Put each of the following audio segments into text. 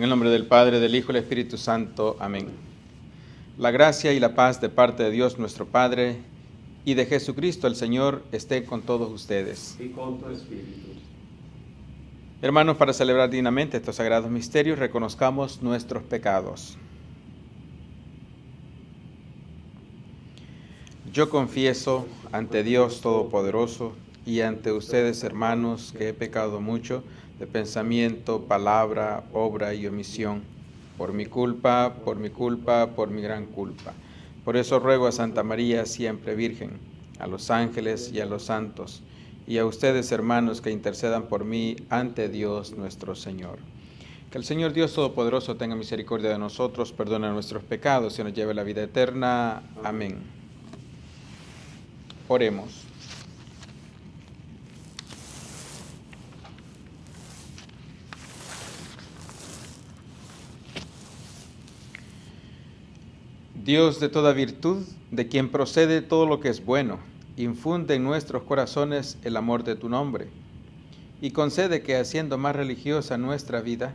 En el nombre del Padre, del Hijo y del Espíritu Santo. Amén. La gracia y la paz de parte de Dios nuestro Padre y de Jesucristo el Señor esté con todos ustedes. Y con tu espíritu. Hermanos, para celebrar dignamente estos sagrados misterios, reconozcamos nuestros pecados. Yo confieso ante Dios Todopoderoso y ante ustedes, hermanos, que he pecado mucho de pensamiento, palabra, obra y omisión, por mi culpa, por mi gran culpa. Por eso ruego a Santa María, siempre Virgen, a los ángeles y a los santos, y a ustedes, hermanos, que intercedan por mí ante Dios nuestro Señor. Que el Señor Dios Todopoderoso tenga misericordia de nosotros, perdone nuestros pecados y nos lleve a la vida eterna. Amén. Oremos. Dios de toda virtud, de quien procede todo lo que es bueno, infunde en nuestros corazones el amor de tu nombre, y concede que, haciendo más religiosa nuestra vida,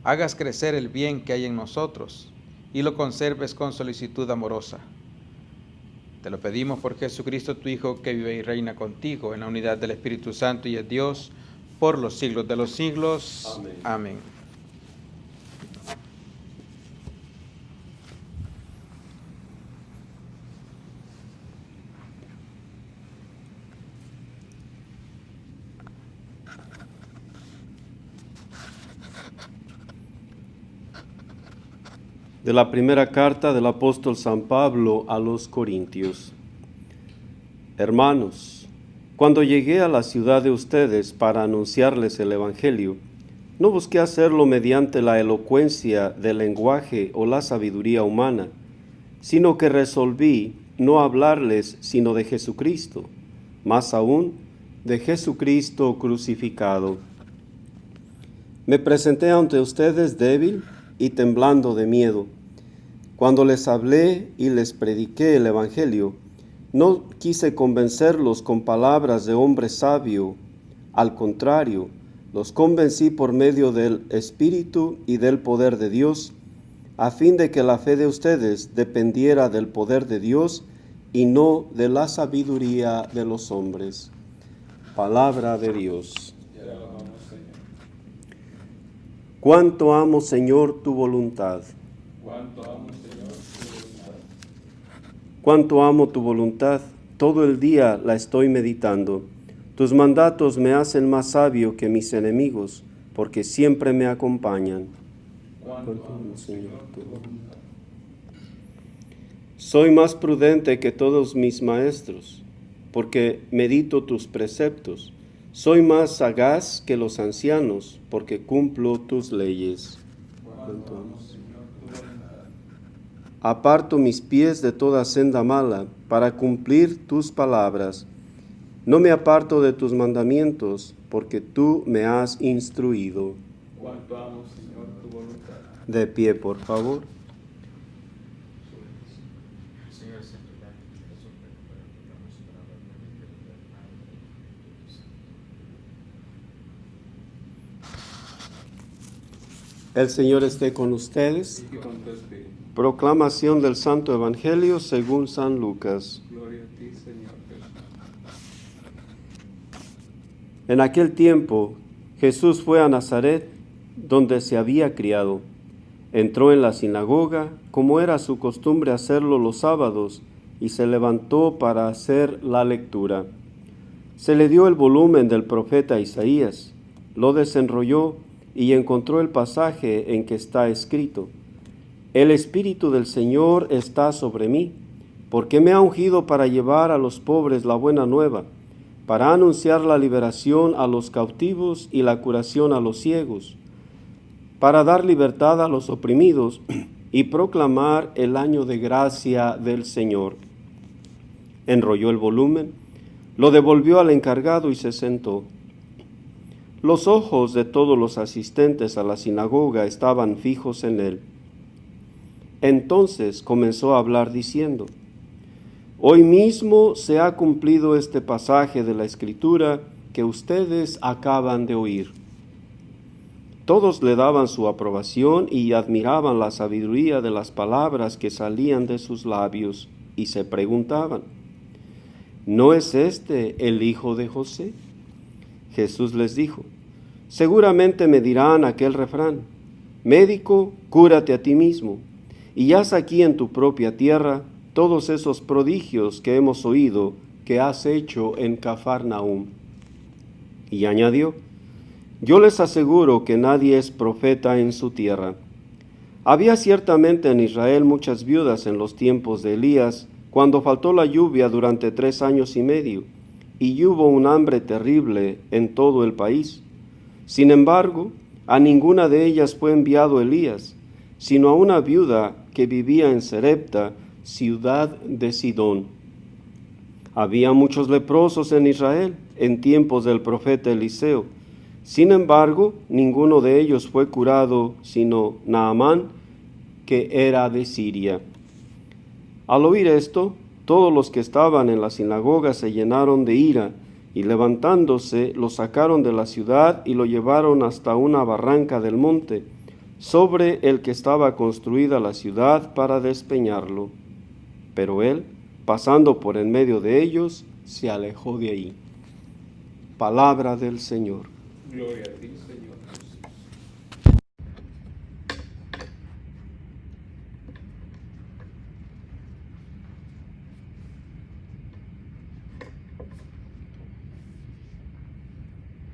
hagas crecer el bien que hay en nosotros, y lo conserves con solicitud amorosa. Te lo pedimos por Jesucristo, tu Hijo, que vive y reina contigo en la unidad del Espíritu Santo y es Dios por los siglos de los siglos. Amén. Amén. De la primera carta del apóstol San Pablo a los Corintios. Hermanos, cuando llegué a la ciudad de ustedes para anunciarles el Evangelio, no busqué hacerlo mediante la elocuencia del lenguaje o la sabiduría humana, sino que resolví no hablarles sino de Jesucristo, más aún de Jesucristo crucificado. Me presenté ante ustedes débil y temblando de miedo. Cuando les hablé y les prediqué el Evangelio, no quise convencerlos con palabras de hombre sabio. Al contrario, los convencí por medio del Espíritu y del poder de Dios, a fin de que la fe de ustedes dependiera del poder de Dios y no de la sabiduría de los hombres. Palabra de Dios. Cuánto amo, Señor, tu voluntad. Cuánto amo tu voluntad. Todo el día la estoy meditando. Tus mandatos me hacen más sabio que mis enemigos, porque siempre me acompañan. Cuánto amo, Señor, tu voluntad. Soy más prudente que todos mis maestros, porque medito tus preceptos. Soy más sagaz que los ancianos, porque cumplo tus leyes. Aparto mis pies de toda senda mala, para cumplir tus palabras. No me aparto de tus mandamientos, porque tú me has instruido. Cuánto amo, Señor, tu voluntad. De pie, por favor. El Señor esté con ustedes. Y con tu espíritu. Proclamación del Santo Evangelio según San Lucas. Gloria a ti, Señor Jesús. En aquel tiempo, Jesús fue a Nazaret, donde se había criado. Entró en la sinagoga, como era su costumbre hacerlo los sábados, y se levantó para hacer la lectura. Se le dio el volumen del profeta Isaías, lo desenrolló y encontró el pasaje en que está escrito: El Espíritu del Señor está sobre mí, porque me ha ungido para llevar a los pobres la buena nueva, para anunciar la liberación a los cautivos y la curación a los ciegos, para dar libertad a los oprimidos y proclamar el año de gracia del Señor. Enrolló el volumen, lo devolvió al encargado y se sentó. Los ojos de todos los asistentes a la sinagoga estaban fijos en él. Entonces comenzó a hablar diciendo: Hoy mismo se ha cumplido este pasaje de la Escritura que ustedes acaban de oír. Todos le daban su aprobación y admiraban la sabiduría de las palabras que salían de sus labios y se preguntaban, ¿no es este el hijo de José? Jesús les dijo, seguramente me dirán aquel refrán, médico, cúrate a ti mismo, y haz aquí en tu propia tierra todos esos prodigios que hemos oído que has hecho en Cafarnaúm. Y añadió, yo les aseguro que nadie es profeta en su tierra. Había ciertamente en Israel muchas viudas en los tiempos de Elías, cuando faltó la lluvia durante 3 años y medio, y hubo un hambre terrible en todo el país. Sin embargo, a ninguna de ellas fue enviado Elías, sino a una viuda que vivía en Sarepta, ciudad de Sidón. Había muchos leprosos en Israel en tiempos del profeta Eliseo. Sin embargo, ninguno de ellos fue curado, sino Naamán, que era de Siria. Al oír esto, todos los que estaban en la sinagoga se llenaron de ira, y levantándose, lo sacaron de la ciudad y lo llevaron hasta una barranca del monte, sobre el que estaba construida la ciudad para despeñarlo. Pero él, pasando por en medio de ellos, se alejó de ahí. Palabra del Señor. Gloria a ti, Señor Jesús.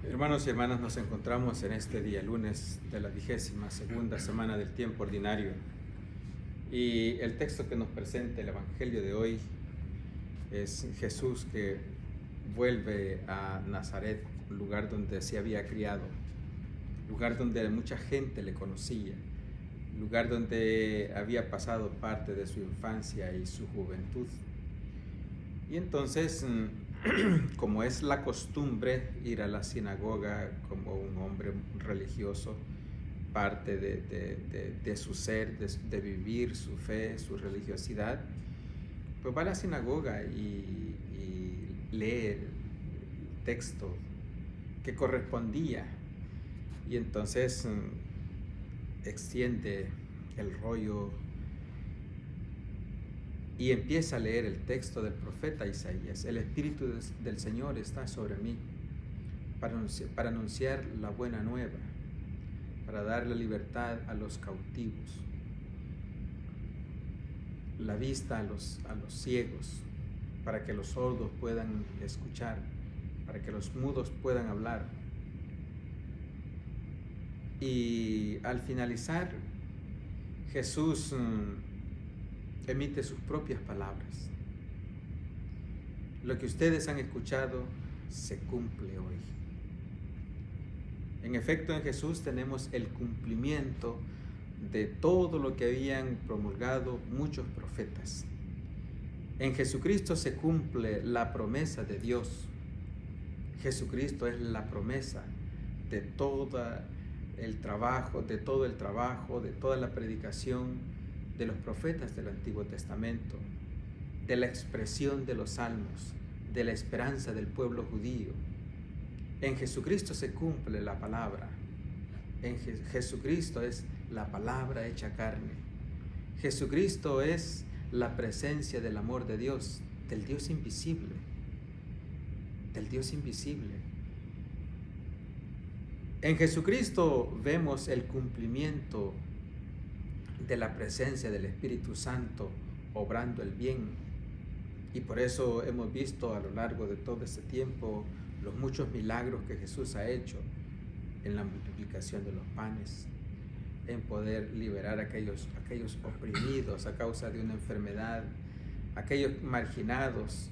Hermanos y hermanas, nos encontramos en este día lunes de la 22ª semana del tiempo ordinario. Y el texto que nos presenta el Evangelio de hoy es Jesús que vuelve a Nazaret, lugar donde se había criado, lugar donde mucha gente le conocía, lugar donde había pasado parte de su infancia y su juventud. Y entonces, como es la costumbre ir a la sinagoga como un hombre religioso, parte de su ser, de vivir su fe, su religiosidad, pues va a la sinagoga y lee el texto que correspondía, y entonces extiende el rollo y empieza a leer el texto del profeta Isaías. El Espíritu del Señor está sobre mí para anunciar la buena nueva, para dar la libertad a los cautivos, la vista a los ciegos, para que los sordos puedan escuchar, para que los mudos puedan hablar. Y al finalizar, Jesús emite sus propias palabras. Lo que ustedes han escuchado se cumple hoy. En efecto, en Jesús tenemos el cumplimiento de todo lo que habían promulgado muchos profetas. En Jesucristo se cumple la promesa de Dios. Jesucristo es la promesa de todo el trabajo, de toda la predicación de los profetas del Antiguo Testamento, de la expresión de los salmos, de la esperanza del pueblo judío. En Jesucristo se cumple la palabra. En Jesucristo es la palabra hecha carne. Jesucristo es la presencia del amor de Dios, del Dios invisible, del Dios invisible. En Jesucristo vemos el cumplimiento de la presencia del Espíritu Santo obrando el bien, y por eso hemos visto a lo largo de todo este tiempo los muchos milagros que Jesús ha hecho en la multiplicación de los panes, en poder liberar a aquellos oprimidos a causa de una enfermedad, aquellos marginados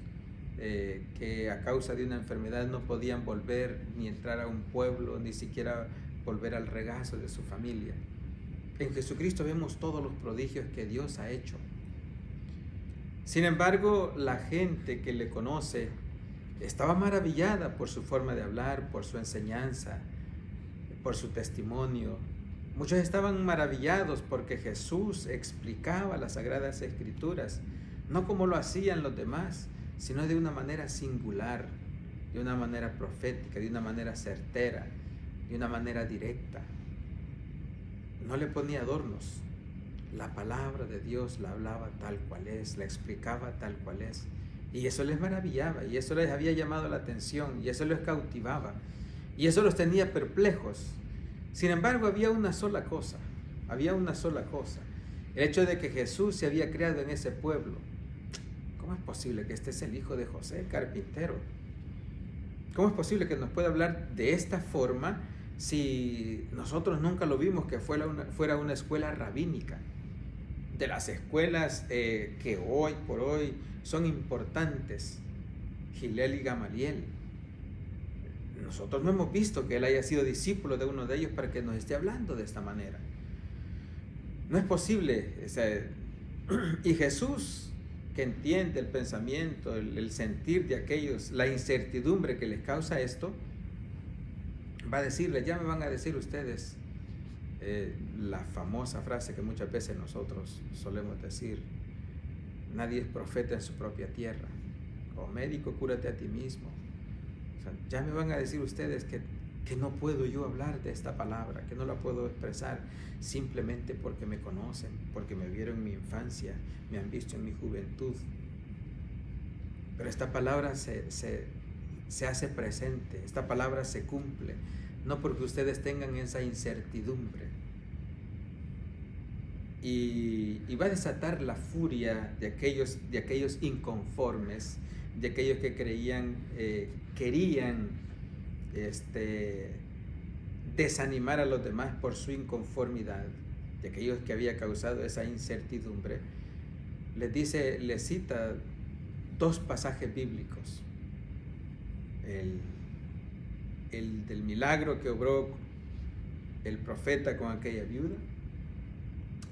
que a causa de una enfermedad no podían volver ni entrar a un pueblo, ni siquiera volver al regazo de su familia. En Jesucristo vemos todos los prodigios que Dios ha hecho. Sin embargo, la gente que le conoce estaba maravillada por su forma de hablar, por su enseñanza, por su testimonio. Muchos estaban maravillados porque Jesús explicaba las Sagradas Escrituras, no como lo hacían los demás, sino de una manera singular, de una manera profética, de una manera certera, de una manera directa. no le ponía adornos. La palabra de Dios la hablaba tal cual es, la explicaba tal cual es. Y eso les maravillaba, y eso les había llamado la atención, y eso les cautivaba, y eso los tenía perplejos. Sin embargo, había una sola cosa. El hecho de que Jesús se había criado en ese pueblo. ¿Cómo es posible que este es el hijo de José, el carpintero? ¿Cómo es posible que nos pueda hablar de esta forma si nosotros nunca lo vimos que fuera una escuela rabínica? De las escuelas que hoy por hoy son importantes, Hillel y Gamaliel. Nosotros no hemos visto que él haya sido discípulo de uno de ellos para que nos esté hablando de esta manera. No es posible. Y Jesús, que entiende el pensamiento, el sentir de aquellos, la incertidumbre que les causa esto, va a decirles, ya me van a decir ustedes la famosa frase que muchas veces nosotros solemos decir: nadie es profeta en su propia tierra. O médico, cúrate a ti mismo. O sea, ya me van a decir ustedes que no puedo yo hablar de esta palabra, que no la puedo expresar simplemente porque me conocen, porque me vieron en mi infancia, me han visto en mi juventud. Pero esta palabra se hace presente, esta palabra se cumple, no porque ustedes tengan esa incertidumbre. Y va a desatar la furia de aquellos inconformes, de aquellos que querían desanimar a los demás por su inconformidad, de aquellos que había causado esa incertidumbre. Les cita dos pasajes bíblicos: el del milagro que obró el profeta con aquella viuda,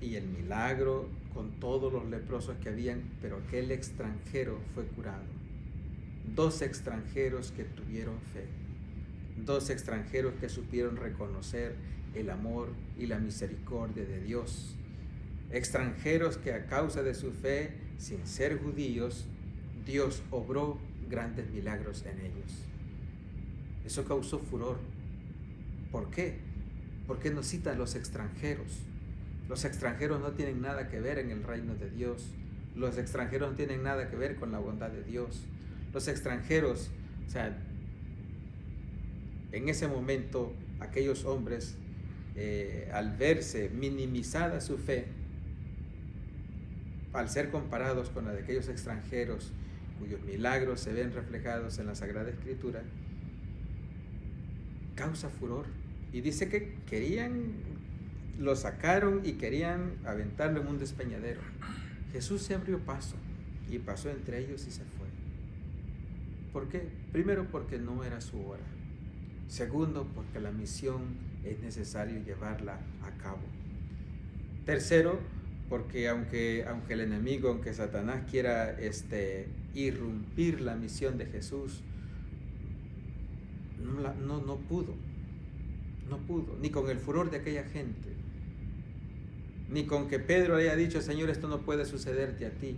y el milagro con todos los leprosos que habían, pero aquel extranjero fue curado. Dos extranjeros que tuvieron fe, dos extranjeros que supieron reconocer el amor y la misericordia de Dios, extranjeros que a causa de su fe, sin ser judíos, Dios obró grandes milagros en ellos. Eso causó furor. ¿Por qué? Porque nos cita a los extranjeros. Los extranjeros no tienen nada que ver en el reino de Dios. Los extranjeros no tienen nada que ver con la bondad de Dios. Los extranjeros, en ese momento, aquellos hombres, al verse minimizada su fe, al ser comparados con la de aquellos extranjeros cuyos milagros se ven reflejados en la Sagrada Escritura, causa furor. Y dice que lo sacaron y querían aventarlo en un despeñadero. Jesús se abrió paso y pasó entre ellos y se fue. ¿Por qué? Primero, porque no era su hora. Segundo, porque la misión es necesario llevarla a cabo. Tercero, porque aunque el enemigo, aunque Satanás quiera irrumpir la misión de Jesús, no pudo, ni con el furor de aquella gente, ni con que Pedro haya dicho: Señor, esto no puede sucederte a ti.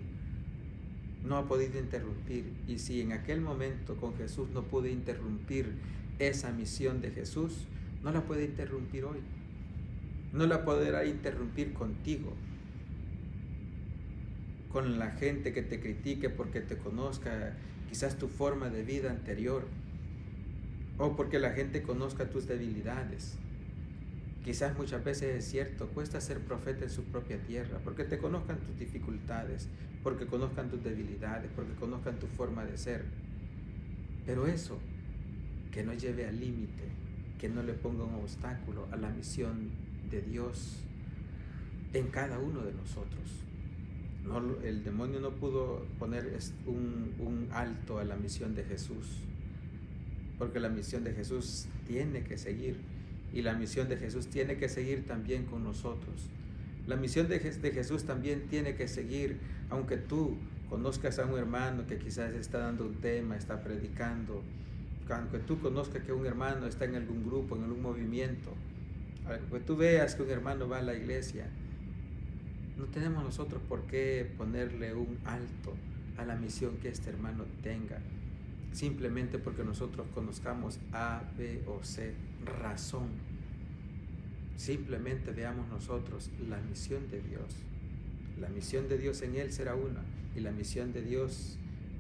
No ha podido interrumpir. Y si en aquel momento con Jesús no pudo interrumpir esa misión de Jesús, no la puede interrumpir hoy. No la podrá interrumpir contigo, con la gente que te critique porque te conozca quizás tu forma de vida anterior, o porque la gente conozca tus debilidades. Quizás muchas veces es cierto, cuesta ser profeta en su propia tierra, porque te conozcan tus dificultades, porque conozcan tus debilidades, porque conozcan tu forma de ser. Pero eso, que no lleve al límite, que no le ponga un obstáculo a la misión de Dios en cada uno de nosotros. El demonio no pudo poner un alto a la misión de Jesús, porque la misión de Jesús tiene que seguir. Y la misión de Jesús tiene que seguir también con nosotros. La misión de Jesús también tiene que seguir, aunque tú conozcas a un hermano que quizás está dando un tema, está predicando, aunque tú conozcas que un hermano está en algún grupo, en algún movimiento, aunque tú veas que un hermano va a la iglesia, no tenemos nosotros por qué ponerle un alto a la misión que este hermano tenga, simplemente porque nosotros conozcamos A, B o C razón. simplemente veamos nosotros la misión de Dios. La misión de Dios en Él será una y la misión de Dios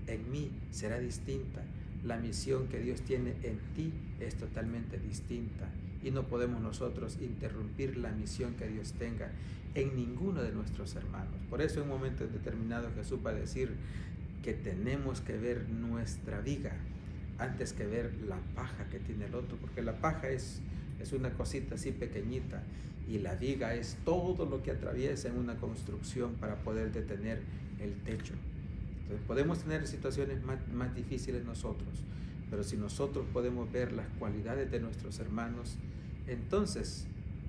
en mí será distinta. La misión que Dios tiene en ti es totalmente distinta y no podemos nosotros interrumpir la misión que Dios tenga en ninguno de nuestros hermanos. Por eso en un momento determinado Jesús va a decir que tenemos que ver nuestra viga antes que ver la paja que tiene el otro, porque la paja es una cosita así pequeñita y la viga es todo lo que atraviesa en una construcción para poder detener el techo. Entonces podemos tener situaciones más difíciles nosotros, pero si nosotros podemos ver las cualidades de nuestros hermanos, entonces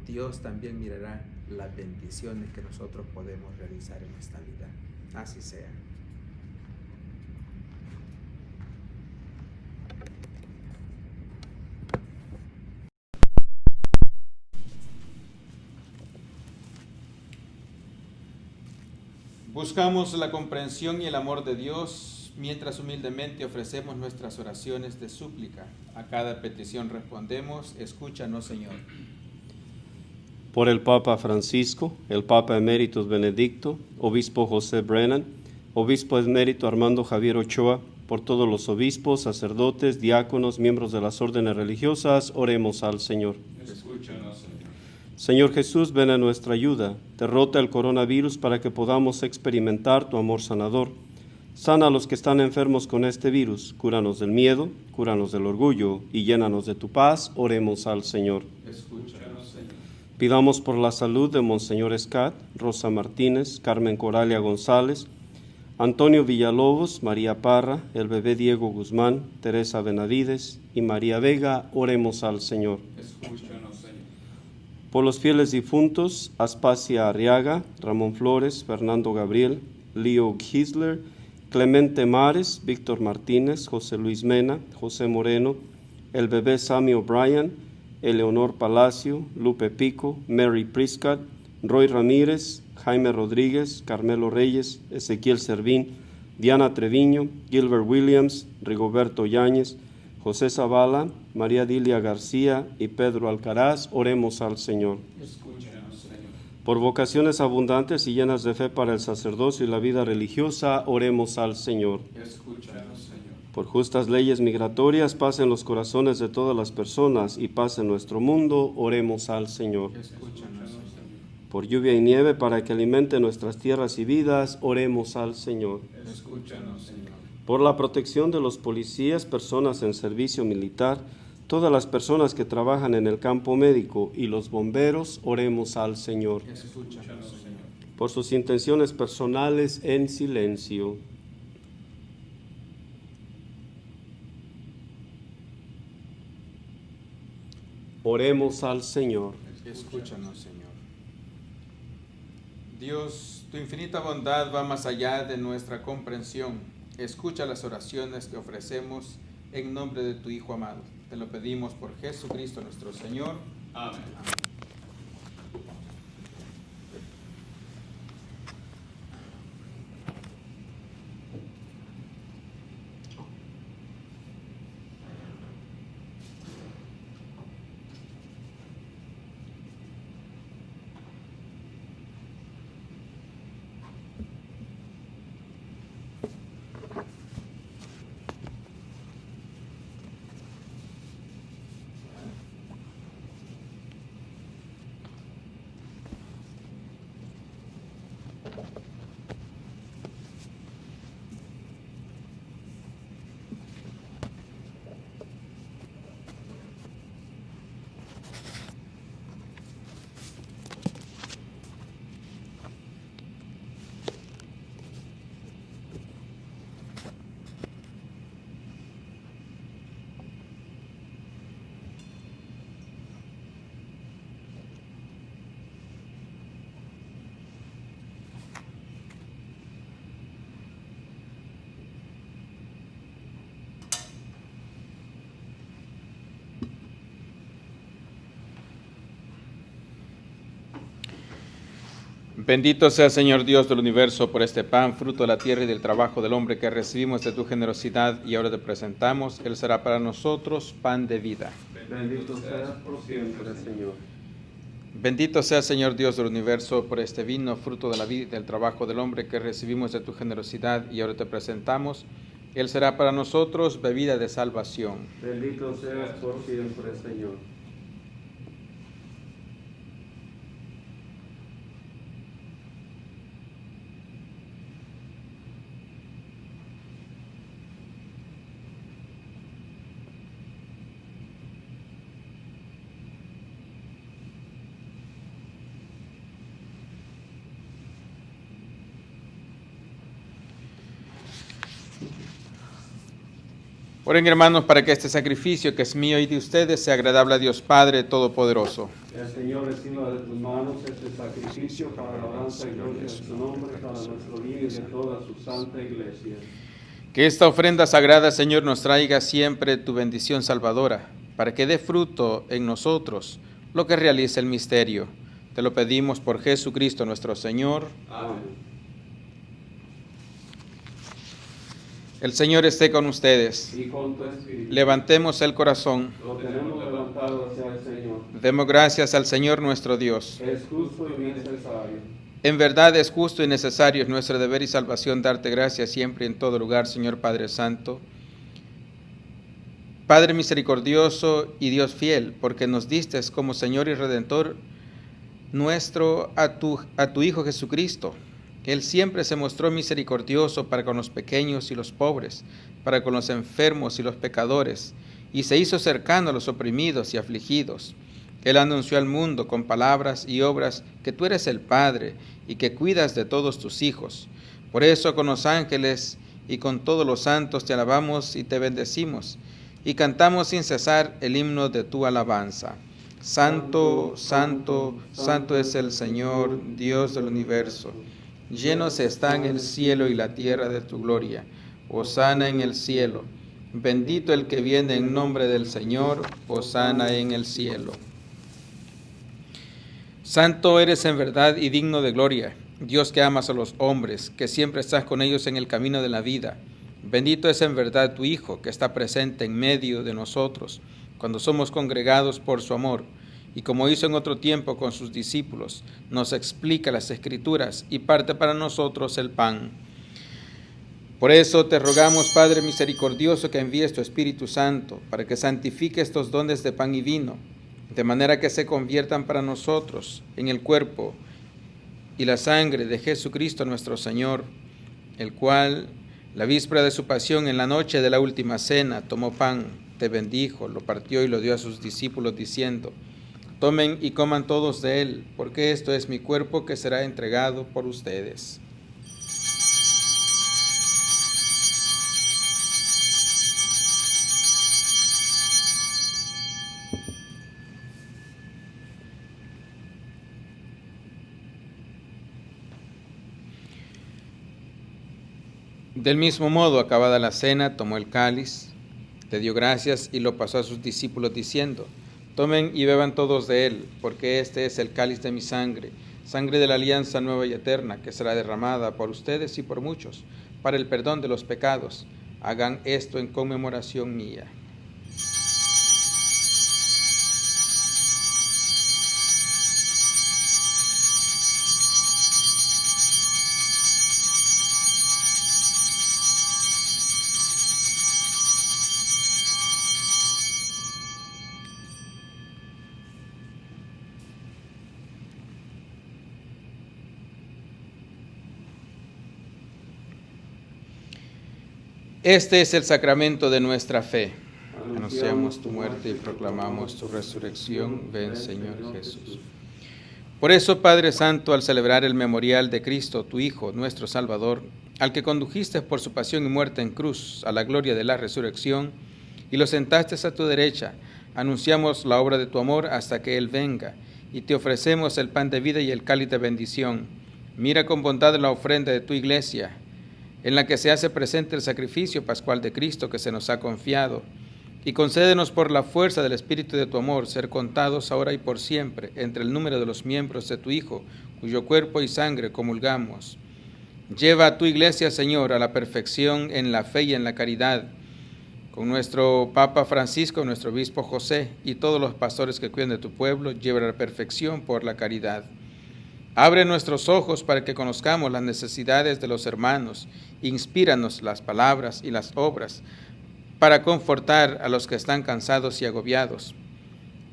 Dios también mirará las bendiciones que nosotros podemos realizar en esta vida. Así sea. Buscamos la comprensión y el amor de Dios mientras humildemente ofrecemos nuestras oraciones de súplica. A cada petición respondemos: escúchanos, Señor. Por el Papa Francisco, el Papa Eméritus Benedicto, Obispo José Brennan, Obispo Emérito Armando Javier Ochoa, por todos los obispos, sacerdotes, diáconos, miembros de las órdenes religiosas, oremos al Señor. Escúchanos, Señor. Señor Jesús, ven a nuestra ayuda. Derrota el coronavirus para que podamos experimentar tu amor sanador. Sana a los que están enfermos con este virus. Cúranos del miedo, cúranos del orgullo y llénanos de tu paz. Oremos al Señor. Escúchanos, Señor. Pidamos por la salud de Monseñor Escat, Rosa Martínez, Carmen Coralia González, Antonio Villalobos, María Parra, el bebé Diego Guzmán, Teresa Benavides y María Vega. Oremos al Señor. Escúchanos, Señor. Por los fieles difuntos, Aspasia Arriaga, Ramón Flores, Fernando Gabriel, Leo Gisler, Clemente Mares, Víctor Martínez, José Luis Mena, José Moreno, el bebé Sammy O'Brien, Eleonor Palacio, Lupe Pico, Mary Prescott, Roy Ramírez, Jaime Rodríguez, Carmelo Reyes, Ezequiel Servín, Diana Treviño, Gilbert Williams, Rigoberto Yáñez, José Zavala, María Dilia García y Pedro Alcaraz. Oremos al Señor. Escúchanos, Señor. Por vocaciones abundantes y llenas de fe para el sacerdocio y la vida religiosa, oremos al Señor. Escúchanos, Señor. Por justas leyes migratorias, paz en los corazones de todas las personas y paz en nuestro mundo, oremos al Señor. Escúchanos, Señor. Por lluvia y nieve para que alimente nuestras tierras y vidas, oremos al Señor. Escúchanos, Señor. Por la protección de los policías, personas en servicio militar, todas las personas que trabajan en el campo médico y los bomberos, oremos al Señor. Escúchanos, Señor. Por sus intenciones personales, en silencio. Oremos al Señor. Escúchanos, Señor. Dios, tu infinita bondad va más allá de nuestra comprensión. Escucha las oraciones que ofrecemos en nombre de tu Hijo amado. Te lo pedimos por Jesucristo nuestro Señor. Amén. Bendito sea, Señor Dios del universo, por este pan, fruto de la tierra y del trabajo del hombre que recibimos de tu generosidad y ahora te presentamos. Él será para nosotros pan de vida. Bendito seas por siempre, Señor. Bendito sea, Señor Dios del universo, por este vino, fruto de la vida y del trabajo del hombre que recibimos de tu generosidad y ahora te presentamos. Él será para nosotros bebida de salvación. Bendito seas por siempre, Señor. Oren, hermanos, para que este sacrificio que es mío y de ustedes sea agradable a Dios Padre Todopoderoso. El Señor reciba de tus manos este sacrificio para alabanza y gloria de su nombre, para nuestro bien y de toda su santa iglesia. Que esta ofrenda sagrada, Señor, nos traiga siempre tu bendición salvadora, para que dé fruto en nosotros lo que realiza el misterio. Te lo pedimos por Jesucristo nuestro Señor. Amén. El Señor esté con ustedes. Y con tu espíritu. Levantemos el corazón. Lo tenemos levantado hacia el Señor. Demos gracias al Señor nuestro Dios. Es justo y necesario. En verdad es justo y necesario, es nuestro deber y salvación darte gracias siempre y en todo lugar, Señor Padre Santo. Padre misericordioso y Dios fiel, porque nos diste como Señor y Redentor nuestro a tu Hijo Jesucristo. Él siempre se mostró misericordioso para con los pequeños y los pobres, para con los enfermos y los pecadores, y se hizo cercano a los oprimidos y afligidos. Él anunció al mundo con palabras y obras que tú eres el Padre y que cuidas de todos tus hijos. Por eso con los ángeles y con todos los santos te alabamos y te bendecimos, y cantamos sin cesar el himno de tu alabanza. Santo, santo, santo es el Señor, Dios del universo. Llenos están el cielo y la tierra de tu gloria. Hosana en el cielo. Bendito el que viene en nombre del Señor. Hosana en el cielo. Santo eres en verdad y digno de gloria, Dios que amas a los hombres, que siempre estás con ellos en el camino de la vida. Bendito es en verdad tu Hijo, que está presente en medio de nosotros, cuando somos congregados por su amor. Y como hizo en otro tiempo con sus discípulos, nos explica las Escrituras y parte para nosotros el pan. Por eso te rogamos, Padre misericordioso, que envíes tu Espíritu Santo, para que santifique estos dones de pan y vino, de manera que se conviertan para nosotros en el cuerpo y la sangre de Jesucristo nuestro Señor, el cual, la víspera de su pasión, en la noche de la última cena, tomó pan, te bendijo, lo partió y lo dio a sus discípulos, diciendo: tomen y coman todos de él, porque esto es mi cuerpo que será entregado por ustedes. Del mismo modo, acabada la cena, tomó el cáliz, te dio gracias y lo pasó a sus discípulos, diciendo: tomen y beban todos de él, porque este es el cáliz de mi sangre, sangre de la alianza nueva y eterna, que será derramada por ustedes y por muchos, para el perdón de los pecados. Hagan esto en conmemoración mía. Este es el sacramento de nuestra fe. Anunciamos tu muerte y proclamamos tu resurrección. Ven, Señor Jesús. Por eso, Padre Santo, al celebrar el memorial de Cristo, tu Hijo, nuestro Salvador, al que condujiste por su pasión y muerte en cruz a la gloria de la resurrección, y lo sentaste a tu derecha, anunciamos la obra de tu amor hasta que Él venga, y te ofrecemos el pan de vida y el cáliz de bendición. Mira con bondad la ofrenda de tu iglesia, en la que se hace presente el sacrificio pascual de Cristo que se nos ha confiado, y concédenos por la fuerza del Espíritu de tu amor ser contados ahora y por siempre entre el número de los miembros de tu Hijo, cuyo cuerpo y sangre comulgamos. Lleva a tu iglesia, Señor, a la perfección en la fe y en la caridad, con nuestro Papa Francisco, nuestro Obispo José y todos los pastores que cuidan de tu pueblo, lleva a la perfección por la caridad. Abre nuestros ojos para que conozcamos las necesidades de los hermanos. Inspíranos las palabras y las obras para confortar a los que están cansados y agobiados.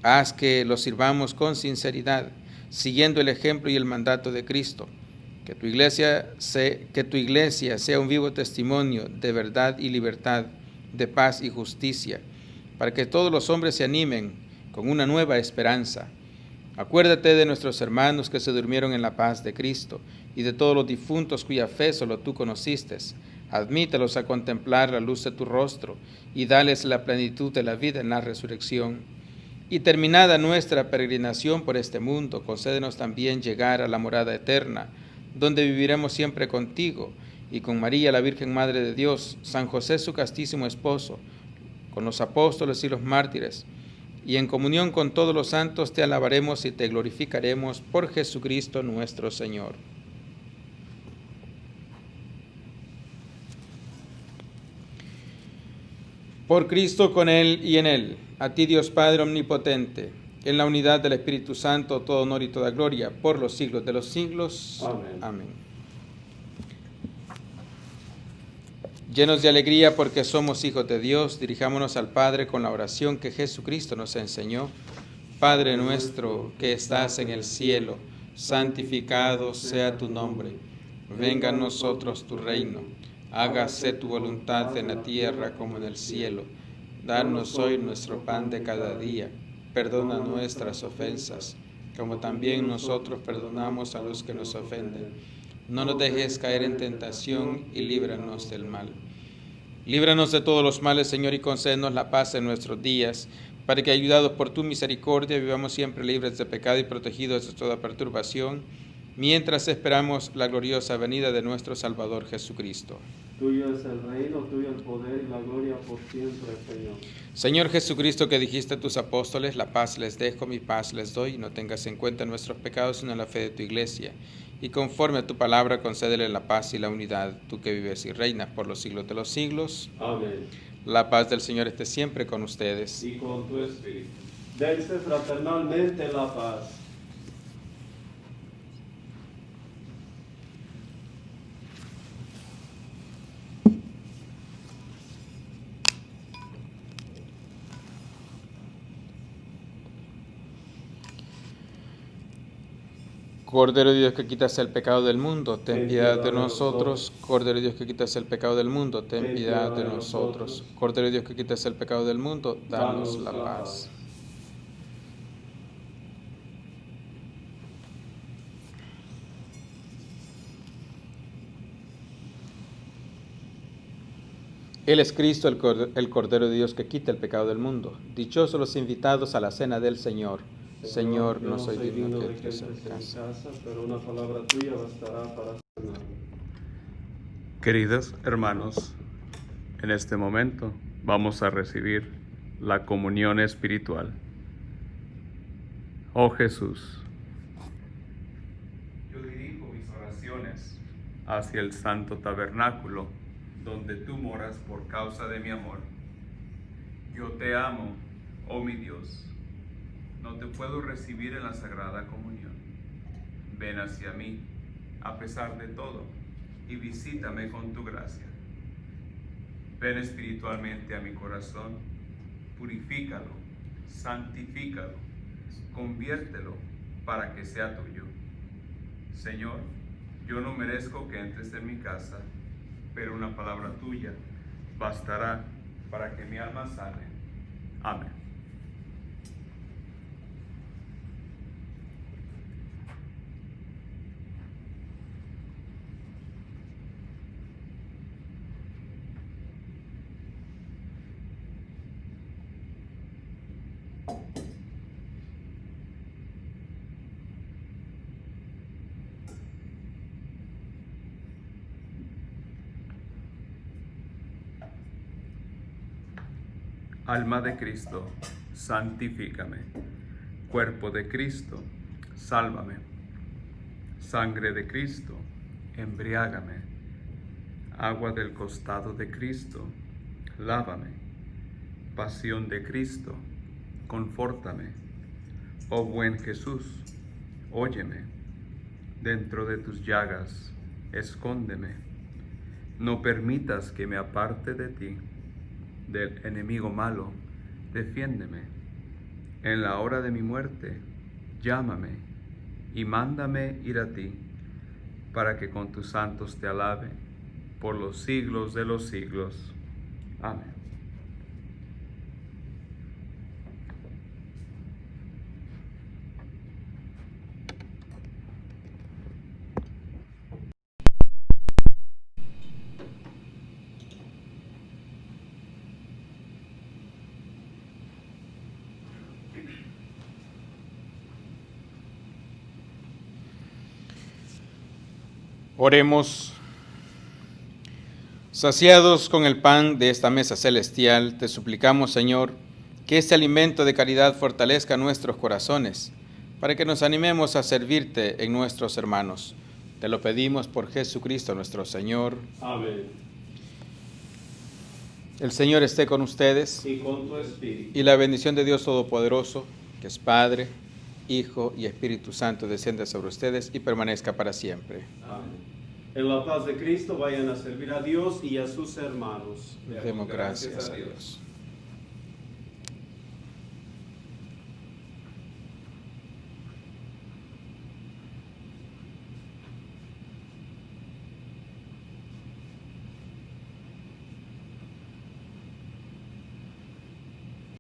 Haz que los sirvamos con sinceridad, siguiendo el ejemplo y el mandato de Cristo. Que tu iglesia sea un vivo testimonio de verdad y libertad, de paz y justicia, para que todos los hombres se animen con una nueva esperanza. Acuérdate de nuestros hermanos que se durmieron en la paz de Cristo y de todos los difuntos cuya fe solo tú conociste. Admítelos a contemplar la luz de tu rostro y dales la plenitud de la vida en la resurrección. Y terminada nuestra peregrinación por este mundo, concédenos también llegar a la morada eterna, donde viviremos siempre contigo y con María, la Virgen Madre de Dios, San José, su castísimo esposo, con los apóstoles y los mártires, y en comunión con todos los santos te alabaremos y te glorificaremos por Jesucristo nuestro Señor. Por Cristo, con Él y en Él, a ti Dios Padre omnipotente, en la unidad del Espíritu Santo, todo honor y toda gloria, por los siglos de los siglos. Amén. Amén. Llenos de alegría porque somos hijos de Dios, dirijámonos al Padre con la oración que Jesucristo nos enseñó. Padre nuestro que estás en el cielo, santificado sea tu nombre. Venga a nosotros tu reino. Hágase tu voluntad en la tierra como en el cielo. Danos hoy nuestro pan de cada día. Perdona nuestras ofensas, como también nosotros perdonamos a los que nos ofenden. No nos dejes caer en tentación y líbranos del mal. Líbranos de todos los males, Señor, y concédenos la paz en nuestros días, para que, ayudados por tu misericordia, vivamos siempre libres de pecado y protegidos de toda perturbación, mientras esperamos la gloriosa venida de nuestro Salvador Jesucristo. Tuyo es el reino, tuyo el poder y la gloria por siempre, Señor. Señor Jesucristo, que dijiste a tus apóstoles, la paz les dejo, mi paz les doy, no tengas en cuenta nuestros pecados, sino la fe de tu iglesia. Y conforme a tu palabra, concédele la paz y la unidad, tú que vives y reinas por los siglos de los siglos. Amén. La paz del Señor esté siempre con ustedes. Y con tu espíritu. Dense fraternalmente la paz. Cordero de Dios que quitas el pecado del mundo, ten piedad de nosotros. Cordero de Dios que quitas el pecado del mundo, ten piedad de nosotros. Cordero de Dios que quitas el pecado del mundo, danos la paz. Él es Cristo, el Cordero de Dios que quita el pecado del mundo. Dichosos los invitados a la cena del Señor. Señor, no soy digno que entres en mi casa, pero una palabra tuya bastará para sanar. Queridos hermanos, en este momento vamos a recibir la comunión espiritual. Oh Jesús, yo dirijo mis oraciones hacia el santo tabernáculo donde tú moras por causa de mi amor. Yo te amo, oh mi Dios. No te puedo recibir en la Sagrada Comunión. Ven hacia mí, a pesar de todo, y visítame con tu gracia. Ven espiritualmente a mi corazón, purifícalo, santifícalo, conviértelo para que sea tuyo. Señor, yo no merezco que entres en mi casa, pero una palabra tuya bastará para que mi alma sane. Amén. Alma de Cristo, santifícame. Cuerpo de Cristo, sálvame. Sangre de Cristo, embriágame. Agua del costado de Cristo, lávame. Pasión de Cristo, confórtame. Oh buen Jesús, óyeme. Dentro de tus llagas, escóndeme. No permitas que me aparte de ti. Del enemigo malo, defiéndeme. En la hora de mi muerte, llámame y mándame ir a ti, para que con tus santos te alabe por los siglos de los siglos. Amén. Oremos. Saciados con el pan de esta mesa celestial, te suplicamos, Señor, que este alimento de caridad fortalezca nuestros corazones, para que nos animemos a servirte en nuestros hermanos. Te lo pedimos por Jesucristo nuestro Señor. Amén. El Señor esté con ustedes, Y con tu espíritu. y la bendición de Dios Todopoderoso, que es Padre, Hijo y Espíritu Santo, descienda sobre ustedes y permanezca para siempre. Amén. En la paz de Cristo vayan a servir a Dios y a sus hermanos. Demos gracias a Dios.